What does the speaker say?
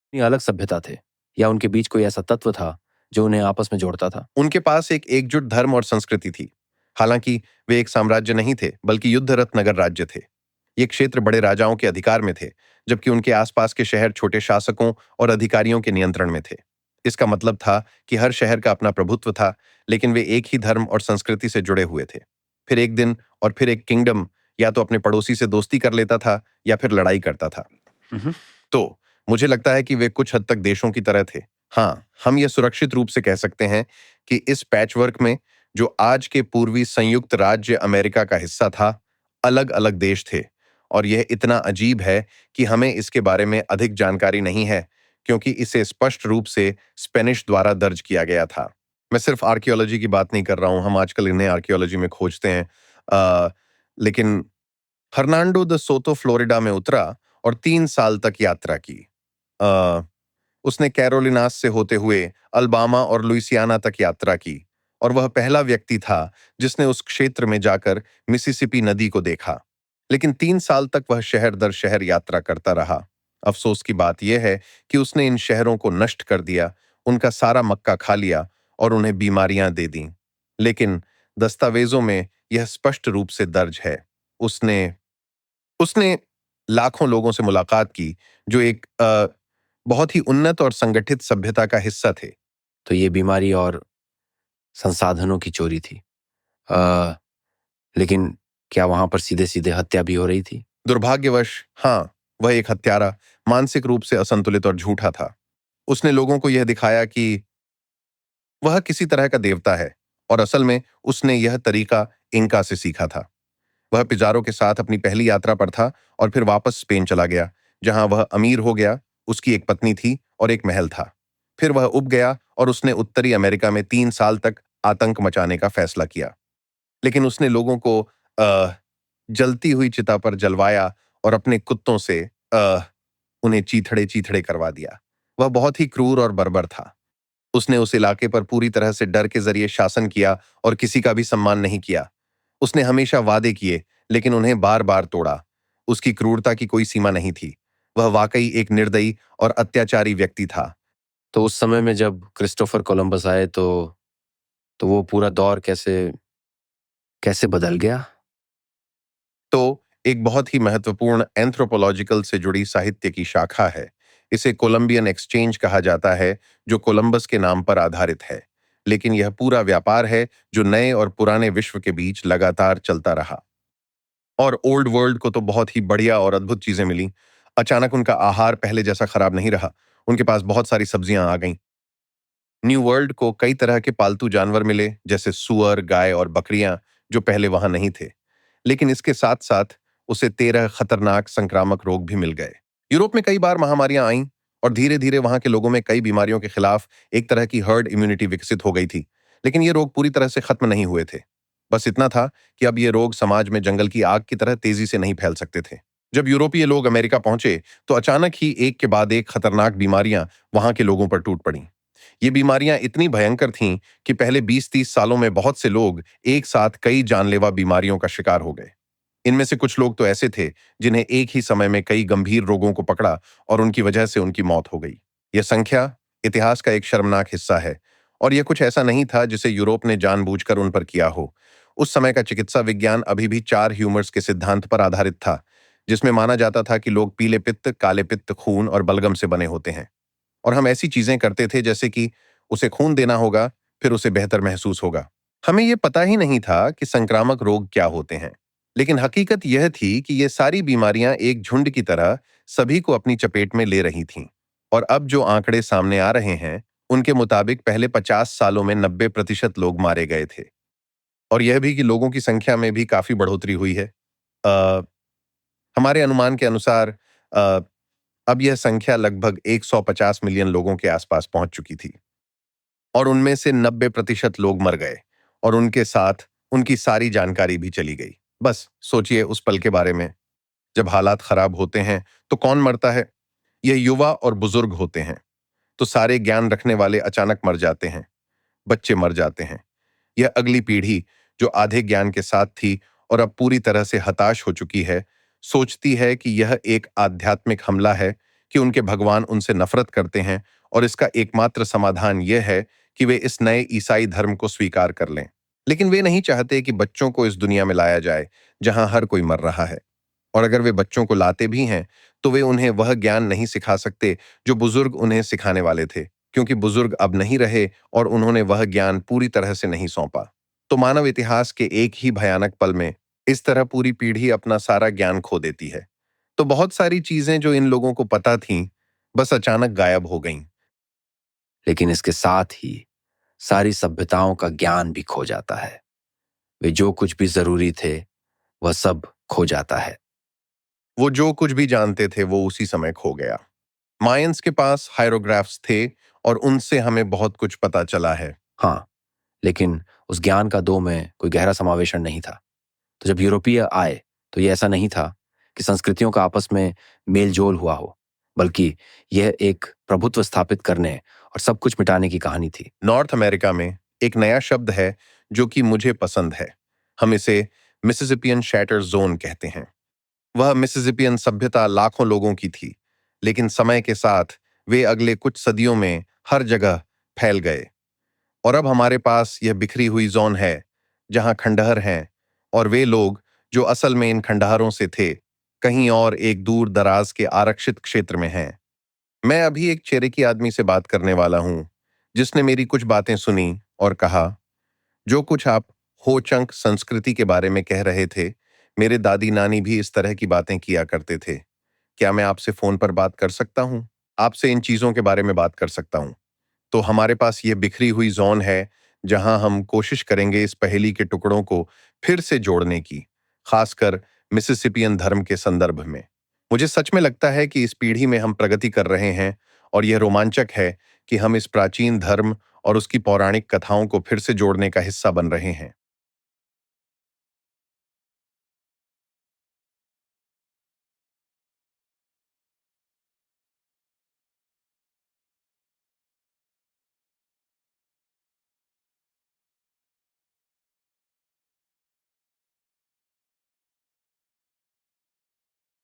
अपनी अलग सभ्यता थे, या उनके बीच कोई ऐसा तत्व था जो उन्हें आपस में जोड़ता था? उनके पास एक एकजुट धर्म और संस्कृति थी। हालांकि वे एक साम्राज्य नहीं थे, बल्कि युद्धरत नगर राज्य थे। ये क्षेत्र बड़े राजाओं के अधिकार में थे, जबकि उनके आसपास के शहर छोटे शासकों और अधिकारियों के नियंत्रण में थे। इसका मतलब था कि हर शहर का अपना प्रभुत्व था, लेकिन वे एक ही धर्म और संस्कृति से जुड़े हुए थे। फिर एक दिन और फिर एक किंगडम या तो अपने पड़ोसी से दोस्ती कर लेता था या फिर लड़ाई करता था। हम्म। तो मुझे लगता है कि वे कुछ हद तक देशों की तरह थे। हाँ, हम ये सुरक्षित रूप से कह सकते हैं कि इस पैचवर्क में, जो आज के पूर्वी संयुक्त राज्य अमेरिका का हिस्सा था, अलग अलग देश थे। और यह इतना अजीब है कि हमें इसके बारे में अधिक जानकारी नहीं है, क्योंकि इसे स्पष्ट रूप से स्पेनिश द्वारा दर्ज किया गया था। मैं सिर्फ आर्कियोलॉजी की बात नहीं कर रहा हूं, हम आजकल इन्हें आर्कियोलॉजी में खोजते हैं। लेकिन फर्नांडो द सोतो फ्लोरिडा में उतरा और 3 साल तक यात्रा की। अ, उसने कैरोलिनास से होते हुए अल्बामा और लुइसियाना तक यात्रा की, और वह पहला व्यक्ति था जिसने उस क्षेत्र में जाकर मिसिसिपी नदी को देखा। लेकिन 3 साल तक वह शहर दर शहर यात्रा करता रहा। अफसोस की बात यह है कि उसने इन शहरों को नष्ट कर दिया, उनका सारा मक्का खा लिया और उन्हें बीमारियां दे दीं। लेकिन दस्तावेजों में यह स्पष्ट रूप से दर्ज है। उसने उसने लाखों लोगों से मुलाकात की जो एक बहुत ही उन्नत और संगठित सभ्यता का हिस्सा थे। तो ये बीमारी और संसाधनों की चोरी थी। आ, लेकिन क्या वहां पर सीधे सीधे हत्या भी हो रही थी? दुर्भाग्यवश हाँ, वह एक हत्यारा, मानसिक रूप से असंतुलित और झूठा था। उसने लोगों को यह दिखाया कि वह किसी तरह का देवता है, और असल में उसने यह तरीका इंका से सीखा था। वह पिजारो के साथ अपनी पहली यात्रा पर था और फिर वापस स्पेन चला गया, जहां वह अमीर हो गया। उसकी एक पत्नी थी और एक महल था। फिर वह उब गया और उसने उत्तरी अमेरिका में 3 साल तक आतंक मचाने का फैसला किया। लेकिन उसने लोगों को अ, जलती हुई चिता पर जलवाया और अपने कुत्तों से अ, उन्हें चीथड़े चीथड़े करवा दिया। वह बहुत ही क्रूर और बर्बर था। उसने उस इलाके पर पूरी तरह से डर के जरिए शासन किया और किसी का भी सम्मान नहीं किया। उसने हमेशा वादे किए, लेकिन उन्हें बार बार तोड़ा। उसकी क्रूरता की कोई सीमा नहीं थी। वह वाकई एक निर्दयी और अत्याचारी व्यक्ति था। तो उस समय में जब क्रिस्टोफर कोलंबस आए, तो वो पूरा दौर कैसे कैसे बदल गया? तो एक बहुत ही महत्वपूर्ण एंथ्रोपोलॉजिकल से जुड़ी साहित्य की शाखा है। इसे कोलंबियन एक्सचेंज कहा जाता है, जो कोलंबस के नाम पर आधारित है। लेकिन यह पूरा व्यापार है जो नए और पुराने विश्व के बीच लगातार चलता रहा। और ओल्ड वर्ल्ड को तो बहुत ही बढ़िया और अद्भुत चीजें मिली। अचानक उनका आहार पहले जैसा खराब नहीं रहा। उनके पास बहुत सारी सब्जियां आ गईं। न्यू वर्ल्ड को कई तरह के पालतू जानवर मिले, जैसे सुअर, गाय और बकरियां, जो पहले वहां नहीं थे। लेकिन इसके साथ साथ उसे 13 खतरनाक संक्रामक रोग भी मिल गए। यूरोप में कई बार महामारियां आईं, और धीरे धीरे वहां के लोगों में कई बीमारियों के खिलाफ एक तरह की हर्ड इम्यूनिटी विकसित हो गई थी। लेकिन ये रोग पूरी तरह से खत्म नहीं हुए थे। बस इतना था कि अब ये रोग समाज में जंगल की आग की तरह तेजी से नहीं फैल सकते थे। जब यूरोपीय लोग अमेरिका पहुंचे, तो अचानक ही एक के बाद एक खतरनाक बीमारियां वहां के लोगों पर टूट पड़ीं। ये बीमारियां इतनी भयंकर थीं कि पहले 20-30 सालों में बहुत से लोग एक साथ कई जानलेवा बीमारियों का शिकार हो गए। इनमें से कुछ लोग तो ऐसे थे जिन्हें एक ही समय में कई गंभीर रोगों को पकड़ा, और उनकी वजह से उनकी मौत हो गई। यह संख्या इतिहास का एक शर्मनाक हिस्सा है, और यह कुछ ऐसा नहीं था जिसे यूरोप ने जानबूझकर उन पर किया हो। उस समय का चिकित्सा विज्ञान अभी भी 4 ह्यूमर्स के सिद्धांत पर आधारित था, जिसमें माना जाता था कि लोग पीले पित्त, काले पित्त, खून और बलगम से बने होते हैं। और हम ऐसी चीजें करते थे जैसे कि उसे खून देना होगा, फिर उसे बेहतर महसूस होगा। हमें यह पता ही नहीं था कि संक्रामक रोग क्या होते हैं। लेकिन हकीकत यह थी कि ये सारी बीमारियां एक झुंड की तरह सभी को अपनी चपेट में ले रही थीं। और अब जो आंकड़े सामने आ रहे हैं, उनके मुताबिक पहले 50 सालों में 90% लोग मारे गए थे। और यह भी कि लोगों की संख्या में भी काफी बढ़ोतरी हुई है। अ, हमारे अनुमान के अनुसार अ, अब यह संख्या लगभग 150 मिलियन लोगों के आसपास पहुंच चुकी थी। और उनमें से 90% लोग मर गए, और उनके साथ उनकी सारी जानकारी भी चली गई। बस सोचिए उस पल के बारे में। जब हालात खराब होते हैं तो कौन मरता है? यह युवा और बुजुर्ग होते हैं। तो सारे ज्ञान रखने वाले अचानक मर जाते हैं। बच्चे मर जाते हैं। यह अगली पीढ़ी, जो आधे ज्ञान के साथ थी और अब पूरी तरह से हताश हो चुकी है, सोचती है कि यह एक आध्यात्मिक हमला है, कि उनके भगवान उनसे नफरत करते हैं और इसका एकमात्र समाधान यह है कि वे इस नए ईसाई धर्म को स्वीकार कर लें। लेकिन वे नहीं चाहते कि बच्चों को इस दुनिया में लाया जाए जहां हर कोई मर रहा है। और अगर वे बच्चों को लाते भी हैं तो वे उन्हें वह ज्ञान नहीं सिखा सकते जो बुजुर्ग उन्हें सिखाने वाले थे, क्योंकि बुजुर्ग अब नहीं रहे और उन्होंने वह ज्ञान पूरी तरह से नहीं सौंपा। तो मानव इतिहास के एक ही भयानक पल में इस तरह पूरी पीढ़ी अपना सारा ज्ञान खो देती है। तो बहुत सारी चीजें जो इन लोगों को पता थीं, बस अचानक गायब हो गईं। लेकिन इसके साथ ही सारी सभ्यताओं का ज्ञान भी खो जाता है। वे जो कुछ भी जरूरी थे वह सब खो जाता है। वो जो कुछ भी जानते थे वो उसी समय खो गया। मायंस के पास हायरोग्राफ्स थे और उनसे हमें बहुत कुछ पता चला है। हाँ, लेकिन उस ज्ञान का दो में कोई गहरा समावेशन नहीं था। तो जब यूरोपीय आए तो यह ऐसा नहीं था कि संस्कृतियों का आपस में मेल जोल हुआ हो, बल्कि यह एक प्रभुत्व स्थापित करने और सब कुछ मिटाने की कहानी थी। नॉर्थ अमेरिका में एक नया शब्द है जो कि मुझे पसंद है। हम इसे मिसिसिपियन शैटर जोन कहते हैं। वह मिसिसिपियन सभ्यता लाखों लोगों की थी, लेकिन समय के साथ वे अगले कुछ सदियों में हर जगह फैल गए। और अब हमारे पास यह बिखरी हुई जोन है जहां खंडहर हैं, और वे लोग जो असल में इन खंडहरों से थे कहीं और एक दूर दराज के आरक्षित क्षेत्र में हैं। मैं अभी एक चेरेकी आदमी से बात करने वाला हूं जिसने मेरी कुछ बातें सुनी और कहा, जो कुछ आप हो चंक संस्कृति के बारे में कह रहे थे, मेरे दादी नानी भी इस तरह की बातें किया करते थे। क्या मैं आपसे फोन पर बात कर सकता हूं? आपसे इन चीजों के बारे में बात कर सकता हूं। तो हमारे पास ये बिखरी हुई जोन है जहां हम कोशिश करेंगे इस पहेली के टुकड़ों को फिर से जोड़ने की, खासकर मिसिसिपियन धर्म के संदर्भ में। मुझे सच में लगता है कि इस पीढ़ी में हम प्रगति कर रहे हैं और यह रोमांचक है कि हम इस प्राचीन धर्म और उसकी पौराणिक कथाओं को फिर से जोड़ने का हिस्सा बन रहे हैं।